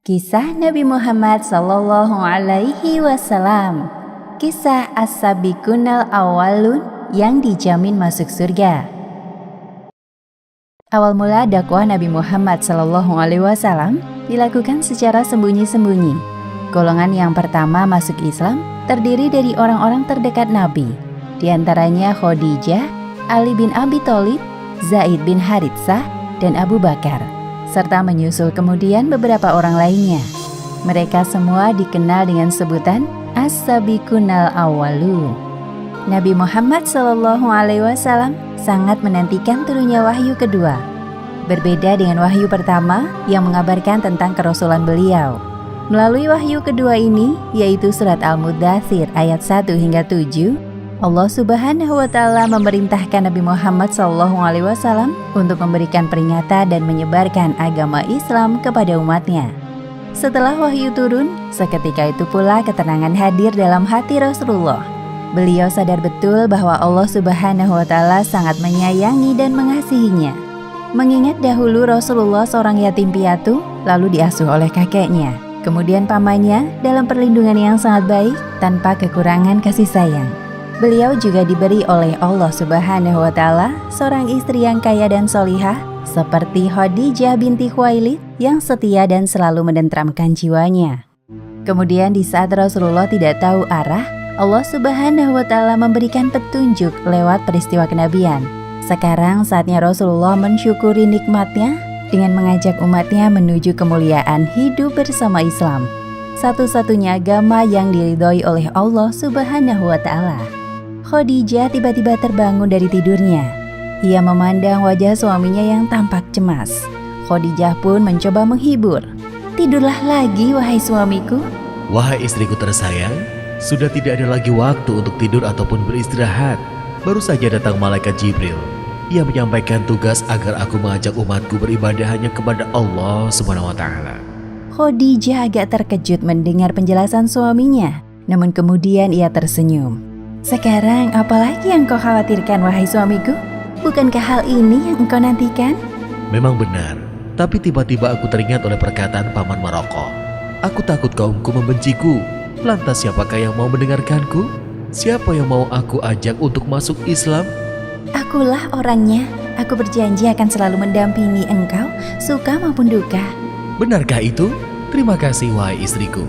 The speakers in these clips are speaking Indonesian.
Kisah Nabi Muhammad Sallallahu Alaihi Wasallam. Kisah As-Sabiqunal Awwalun yang dijamin masuk surga. Awal mula dakwah Nabi Muhammad Sallallahu Alaihi Wasallam dilakukan secara sembunyi-sembunyi. Golongan yang pertama masuk Islam terdiri dari orang-orang terdekat Nabi, di antaranya Khadijah, Ali bin Abi Thalib, Zaid bin Haritsah, dan Abu Bakar, serta menyusul kemudian beberapa orang lainnya. Mereka semua dikenal dengan sebutan As-Sabiqunal Awwalun. Nabi Muhammad Sallallahu Alaihi Wasallam sangat menantikan turunnya wahyu kedua. Berbeda dengan wahyu pertama yang mengabarkan tentang kerasulan beliau. Melalui wahyu kedua ini, yaitu surat Al-Muddatsir ayat 1 hingga 7, Allah Subhanahu wa Ta'ala memerintahkan Nabi Muhammad SAW untuk memberikan peringatan dan menyebarkan agama Islam kepada umatnya. Setelah wahyu turun, seketika itu pula ketenangan hadir dalam hati Rasulullah. Beliau sadar betul bahwa Allah Subhanahu wa Ta'ala sangat menyayangi dan mengasihinya. Mengingat dahulu Rasulullah seorang yatim piatu, lalu diasuh oleh kakeknya, kemudian pamannya dalam perlindungan yang sangat baik tanpa kekurangan kasih sayang. Beliau juga diberi oleh Allah Subhanahu wa Ta'ala seorang istri yang kaya dan solihah seperti Khadijah binti Khuwailid yang setia dan selalu menenteramkan jiwanya. Kemudian di saat Rasulullah tidak tahu arah, Allah Subhanahu wa Ta'ala memberikan petunjuk lewat peristiwa kenabian. Sekarang saatnya Rasulullah mensyukuri nikmatnya dengan mengajak umatnya menuju kemuliaan hidup bersama Islam, satu-satunya agama yang diridhoi oleh Allah Subhanahu wa Ta'ala. Khadijah tiba-tiba terbangun dari tidurnya. Ia memandang wajah suaminya yang tampak cemas. Khadijah pun mencoba menghibur. "Tidurlah lagi, wahai suamiku." Wahai istriku tersayang, sudah tidak ada lagi waktu untuk tidur ataupun beristirahat. Baru saja datang malaikat Jibril. Ia menyampaikan tugas agar aku mengajak umatku beribadah hanya kepada Allah Subhanahu wa Ta'ala. Khadijah agak terkejut mendengar penjelasan suaminya. Namun kemudian ia tersenyum. "Sekarang apalagi yang kau khawatirkan, wahai suamiku? Bukankah hal ini yang engkau nantikan?" Memang benar, tapi tiba-tiba aku teringat oleh perkataan paman Maroko. Aku takut kaumku membenciku. Lantas siapakah yang mau mendengarkanku? Siapa yang mau aku ajak untuk masuk Islam? "Akulah orangnya. Aku berjanji akan selalu mendampingi engkau, suka maupun duka." Benarkah itu? Terima kasih wahai istriku.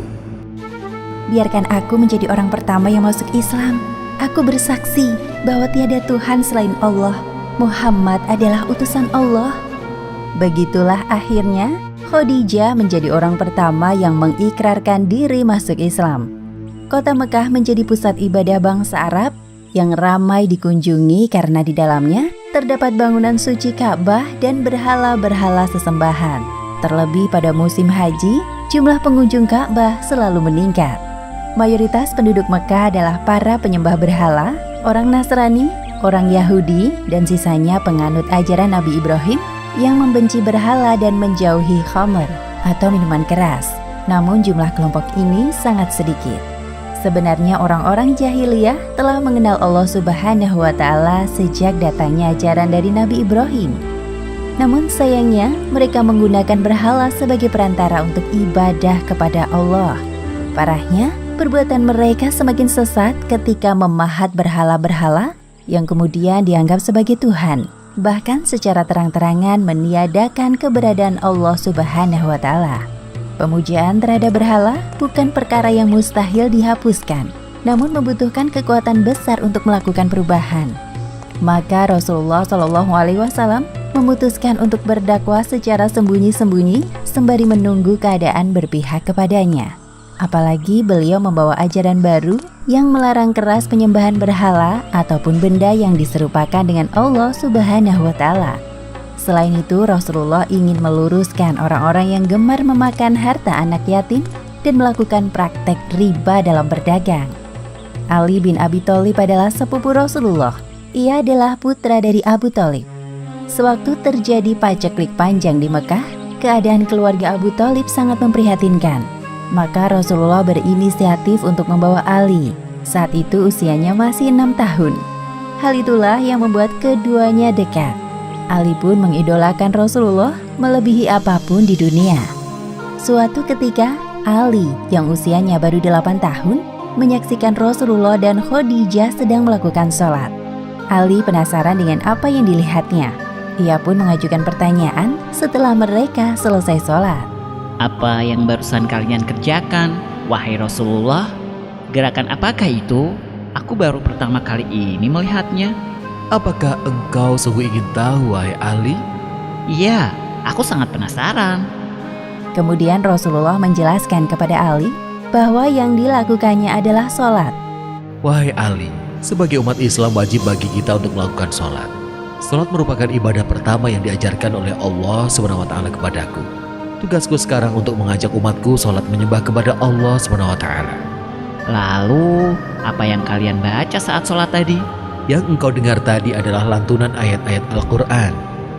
"Biarkan aku menjadi orang pertama yang masuk Islam. Aku bersaksi bahwa tiada Tuhan selain Allah. Muhammad adalah utusan Allah." Begitulah akhirnya Khadijah menjadi orang pertama yang mengikrarkan diri masuk Islam. Kota Mekah menjadi pusat ibadah bangsa Arab yang ramai dikunjungi karena di dalamnya terdapat bangunan suci Ka'bah dan berhala-berhala sesembahan. Terlebih pada musim haji, jumlah pengunjung Ka'bah selalu meningkat. Mayoritas penduduk Mekah adalah para penyembah berhala, orang Nasrani, orang Yahudi, dan sisanya penganut ajaran Nabi Ibrahim yang membenci berhala dan menjauhi khamr atau minuman keras. Namun jumlah kelompok ini sangat sedikit. Sebenarnya orang-orang jahiliyah telah mengenal Allah Subhanahu wa Ta'ala sejak datangnya ajaran dari Nabi Ibrahim. Namun sayangnya mereka menggunakan berhala sebagai perantara untuk ibadah kepada Allah. Parahnya, perbuatan mereka semakin sesat ketika memahat berhala-berhala yang kemudian dianggap sebagai Tuhan, bahkan secara terang-terangan meniadakan keberadaan Allah Subhanahu wa Ta'ala. Pemujaan terhadap berhala bukan perkara yang mustahil dihapuskan, namun membutuhkan kekuatan besar untuk melakukan perubahan. Maka Rasulullah SAW memutuskan untuk berdakwah secara sembunyi-sembunyi sembari menunggu keadaan berpihak kepadanya. Apalagi beliau membawa ajaran baru yang melarang keras penyembahan berhala ataupun benda yang diserupakan dengan Allah Subhanahu wa Ta'ala. Selain itu, Rasulullah ingin meluruskan orang-orang yang gemar memakan harta anak yatim dan melakukan praktek riba dalam berdagang. Ali bin Abi Thalib adalah sepupu Rasulullah. Ia adalah putra dari Abu Thalib. Sewaktu terjadi paceklik panjang di Mekah, keadaan keluarga Abu Thalib sangat memprihatinkan. Maka Rasulullah berinisiatif untuk membawa Ali. Saat itu usianya masih 6 tahun. Hal itulah yang membuat keduanya dekat. Ali pun mengidolakan Rasulullah melebihi apapun di dunia. Suatu ketika, Ali yang usianya baru 8 tahun menyaksikan Rasulullah dan Khadijah sedang melakukan sholat. Ali penasaran dengan apa yang dilihatnya. Ia pun mengajukan pertanyaan setelah mereka selesai sholat. Apa yang barusan kalian kerjakan, wahai Rasulullah? Gerakan apakah itu? Aku baru pertama kali ini melihatnya. Apakah engkau sungguh ingin tahu, wahai Ali? Iya, aku sangat penasaran. Kemudian Rasulullah menjelaskan kepada Ali bahwa yang dilakukannya adalah sholat. Wahai Ali, sebagai umat Islam wajib bagi kita untuk melakukan sholat. Sholat merupakan ibadah pertama yang diajarkan oleh Allah SWT kepadaku. Tugasku sekarang untuk mengajak umatku sholat menyembah kepada Allah SWT. Lalu, apa yang kalian baca saat sholat tadi? Yang engkau dengar tadi adalah lantunan ayat-ayat Al-Quran.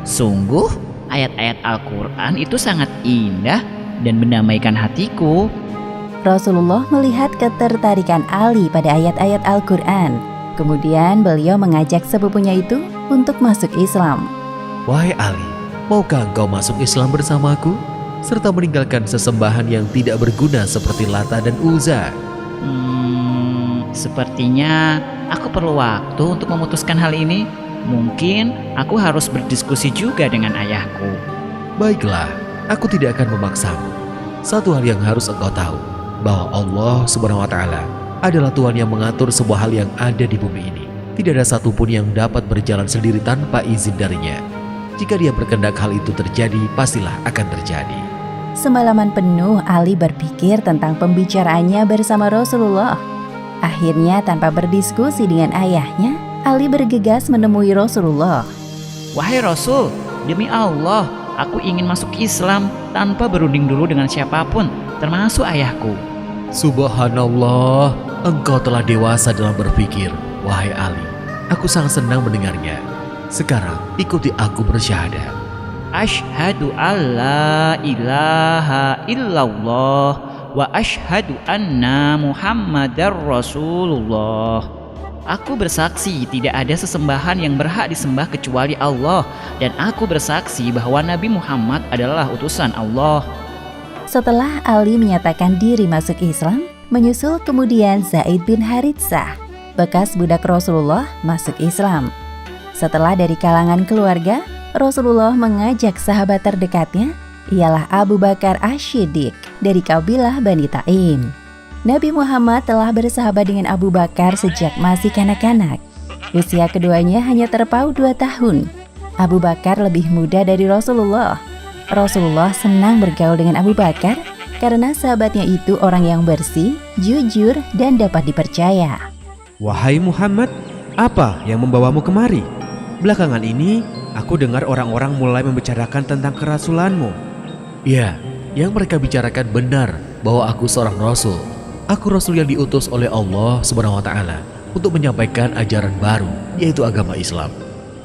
Sungguh, ayat-ayat Al-Quran itu sangat indah dan mendamaikan hatiku. Rasulullah melihat ketertarikan Ali pada ayat-ayat Al-Quran. Kemudian beliau mengajak sepupunya itu untuk masuk Islam. Wahai Ali, maukah engkau masuk Islam bersamaku? Serta meninggalkan sesembahan yang tidak berguna seperti Lata dan Uzza. Sepertinya aku perlu waktu untuk memutuskan hal ini. Mungkin aku harus berdiskusi juga dengan ayahku. Baiklah, aku tidak akan memaksamu. Satu hal yang harus engkau tahu, bahwa Allah SWT adalah Tuhan yang mengatur sebuah hal yang ada di bumi ini. Tidak ada satupun yang dapat berjalan sendiri tanpa izin darinya. Jika dia berkehendak hal itu terjadi, pastilah akan terjadi. Semalaman penuh Ali berpikir tentang pembicaraannya bersama Rasulullah. Akhirnya tanpa berdiskusi dengan ayahnya, Ali bergegas menemui Rasulullah. Wahai Rasul, demi Allah, aku ingin masuk Islam tanpa berunding dulu dengan siapapun, termasuk ayahku. Subhanallah, engkau telah dewasa dalam berpikir, wahai Ali. Aku sangat senang mendengarnya. Sekarang ikuti aku bersyahadat. Asyhadu alla ilaha illallah wa asyhadu anna Muhammadar Rasulullah. Aku bersaksi tidak ada sesembahan yang berhak disembah kecuali Allah, dan aku bersaksi bahwa Nabi Muhammad adalah utusan Allah. Setelah Ali menyatakan diri masuk Islam, menyusul kemudian Zaid bin Haritsah, bekas budak Rasulullah, masuk Islam. Setelah dari kalangan keluarga, Rasulullah mengajak sahabat terdekatnya, ialah Abu Bakar Asy-Syiddiq dari kabilah Bani Taim. Nabi Muhammad telah bersahabat dengan Abu Bakar sejak masih kanak-kanak. Usia keduanya hanya terpaut 2 tahun. Abu Bakar lebih muda dari Rasulullah. Rasulullah senang bergaul dengan Abu Bakar karena sahabatnya itu orang yang bersih, jujur, dan dapat dipercaya. Wahai Muhammad, apa yang membawamu kemari? Belakangan ini, aku dengar orang-orang mulai membicarakan tentang kerasulanmu. Ya, yang mereka bicarakan benar bahwa aku seorang Rasul. Aku Rasul yang diutus oleh Allah SWT untuk menyampaikan ajaran baru, yaitu agama Islam.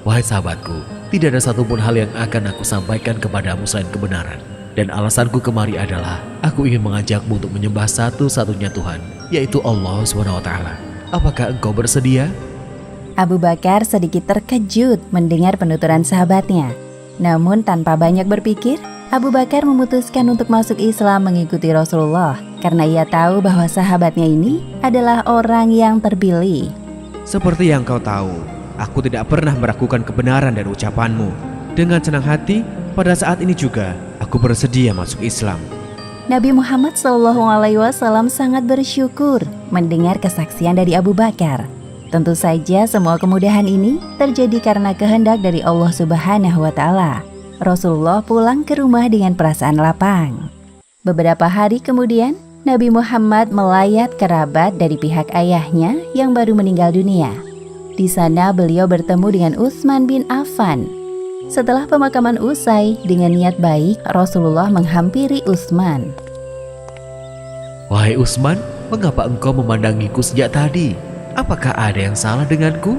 Wahai sahabatku, tidak ada satupun hal yang akan aku sampaikan kepadamu selain kebenaran. Dan alasanku kemari adalah, aku ingin mengajakmu untuk menyembah satu-satunya Tuhan, yaitu Allah SWT. Apakah engkau bersedia? Abu Bakar sedikit terkejut mendengar penuturan sahabatnya. Namun tanpa banyak berpikir, Abu Bakar memutuskan untuk masuk Islam mengikuti Rasulullah karena ia tahu bahwa sahabatnya ini adalah orang yang terpilih. Seperti yang kau tahu, aku tidak pernah meragukan kebenaran dan ucapanmu. Dengan senang hati, pada saat ini juga aku bersedia masuk Islam. Nabi Muhammad SAW sangat bersyukur mendengar kesaksian dari Abu Bakar. Tentu saja semua kemudahan ini terjadi karena kehendak dari Allah Subhanahu wa Ta'ala. Rasulullah pulang ke rumah dengan perasaan lapang. Beberapa hari kemudian, Nabi Muhammad melayat kerabat dari pihak ayahnya yang baru meninggal dunia. Di sana beliau bertemu dengan Utsman bin Affan. Setelah pemakaman usai, dengan niat baik, Rasulullah menghampiri Utsman. Wahai Utsman, mengapa engkau memandangiku sejak tadi? Apakah ada yang salah denganku?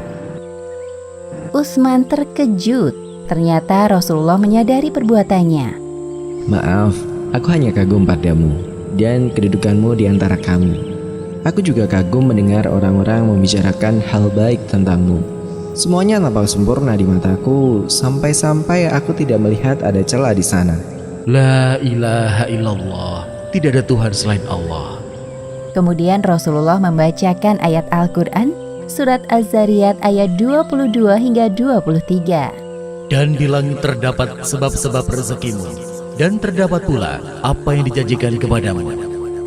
Utsman terkejut. Ternyata Rasulullah menyadari perbuatannya. Maaf, aku hanya kagum padamu dan kedudukanmu di antara kami. Aku juga kagum mendengar orang-orang membicarakan hal baik tentangmu. Semuanya nampak sempurna di mataku, sampai-sampai aku tidak melihat ada celah di sana. La ilaha illallah, tidak ada Tuhan selain Allah. Kemudian Rasulullah membacakan ayat Al-Quran, surat Az-Zariyat ayat 22 hingga 23. Dan di langit terdapat sebab-sebab rezekimu, dan terdapat pula apa yang dijanjikan kepadamu.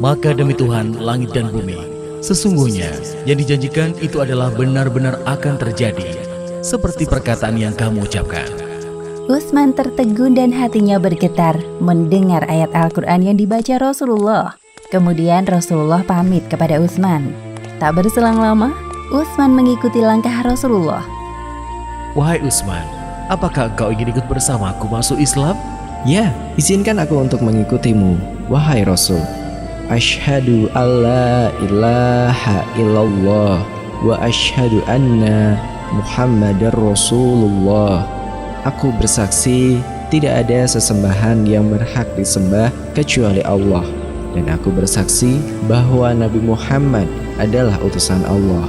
Maka demi Tuhan langit dan bumi, sesungguhnya yang dijanjikan itu adalah benar-benar akan terjadi, seperti perkataan yang kamu ucapkan. Utsman tertegun dan hatinya bergetar mendengar ayat Al-Quran yang dibaca Rasulullah. Kemudian Rasulullah pamit kepada Utsman. Tak berselang lama, Utsman mengikuti langkah Rasulullah. Wahai Utsman, apakah engkau ingin ikut bersamaku masuk Islam? Ya, izinkan aku untuk mengikutimu, wahai Rasul. Asyhadu alla ilaha illallah wa asyhadu anna Muhammadar Rasulullah. Aku bersaksi tidak ada sesembahan yang berhak disembah kecuali Allah. Dan aku bersaksi bahwa Nabi Muhammad adalah utusan Allah.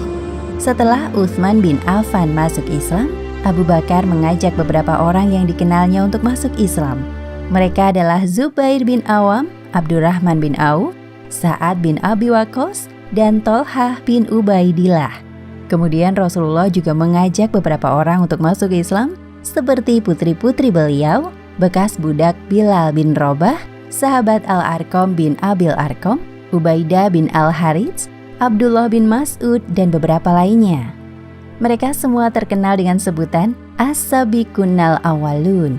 Setelah Utsman bin Affan masuk Islam, Abu Bakar mengajak beberapa orang yang dikenalnya untuk masuk Islam. Mereka adalah Zubair bin Awam, Abdurrahman bin Auf, Sa'ad bin Abi Waqqas, dan Tolhah bin Ubaidillah. Kemudian Rasulullah juga mengajak beberapa orang untuk masuk Islam, seperti putri-putri beliau, bekas budak Bilal bin Robah, sahabat Al-Arqam bin Abil Arqam, Ubaidah bin Al-Harits, Abdullah bin Mas'ud, dan beberapa lainnya. Mereka semua terkenal dengan sebutan As-Sabiqunal Awwalun.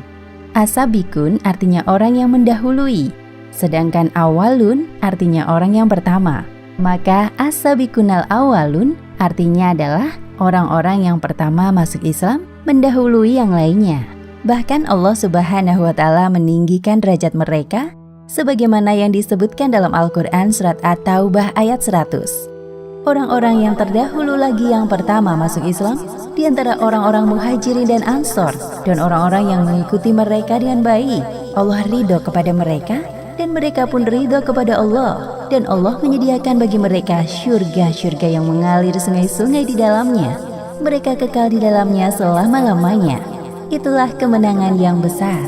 As-Sabiqun artinya orang yang mendahului, sedangkan Awwalun artinya orang yang pertama. Maka As-Sabiqunal Awwalun artinya adalah orang-orang yang pertama masuk Islam mendahului yang lainnya. Bahkan Allah Subhanahu wa Ta'ala meninggikan derajat mereka sebagaimana yang disebutkan dalam Al-Quran surat At-Taubah ayat 100. Orang-orang yang terdahulu lagi yang pertama masuk Islam di antara orang-orang Muhajirin dan Ansor, dan orang-orang yang mengikuti mereka dengan baik. Allah ridho kepada mereka dan mereka pun ridho kepada Allah, dan Allah menyediakan bagi mereka syurga-syurga yang mengalir sungai-sungai di dalamnya. Mereka kekal di dalamnya selama-lamanya. Itulah kemenangan yang besar.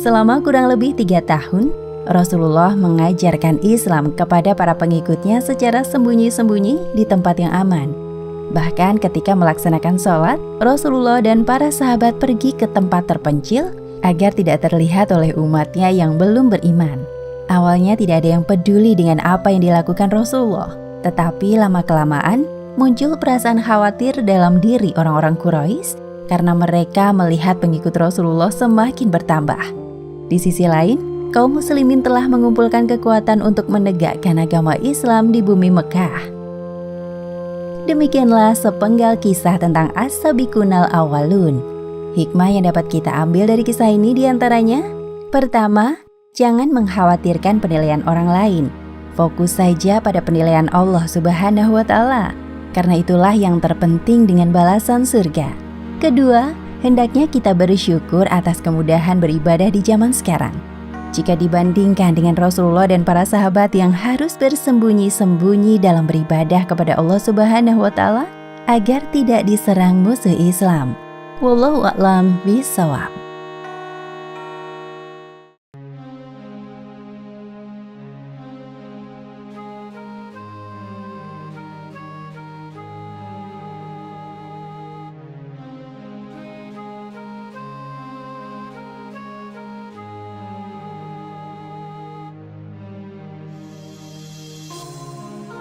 Selama kurang lebih 3 tahun, Rasulullah mengajarkan Islam kepada para pengikutnya secara sembunyi-sembunyi di tempat yang aman. Bahkan ketika melaksanakan sholat, Rasulullah dan para sahabat pergi ke tempat terpencil agar tidak terlihat oleh umatnya yang belum beriman. Awalnya tidak ada yang peduli dengan apa yang dilakukan Rasulullah, tetapi lama-kelamaan muncul perasaan khawatir dalam diri orang-orang Quraisy karena mereka melihat pengikut Rasulullah semakin bertambah. Di sisi lain, kaum muslimin telah mengumpulkan kekuatan untuk menegakkan agama Islam di bumi Mekah. Demikianlah sepenggal kisah tentang As-Sabiqunal Awwalun. Hikmah yang dapat kita ambil dari kisah ini diantaranya: pertama, jangan mengkhawatirkan penilaian orang lain. Fokus saja pada penilaian Allah Subhanahu wa Ta'ala, karena itulah yang terpenting dengan balasan surga. Kedua, hendaknya kita bersyukur atas kemudahan beribadah di zaman sekarang. Jika dibandingkan dengan Rasulullah dan para sahabat yang harus bersembunyi-sembunyi dalam beribadah kepada Allah Subhanahu wa Ta'ala agar tidak diserang musuh Islam. Wallahu a'lam bishawab.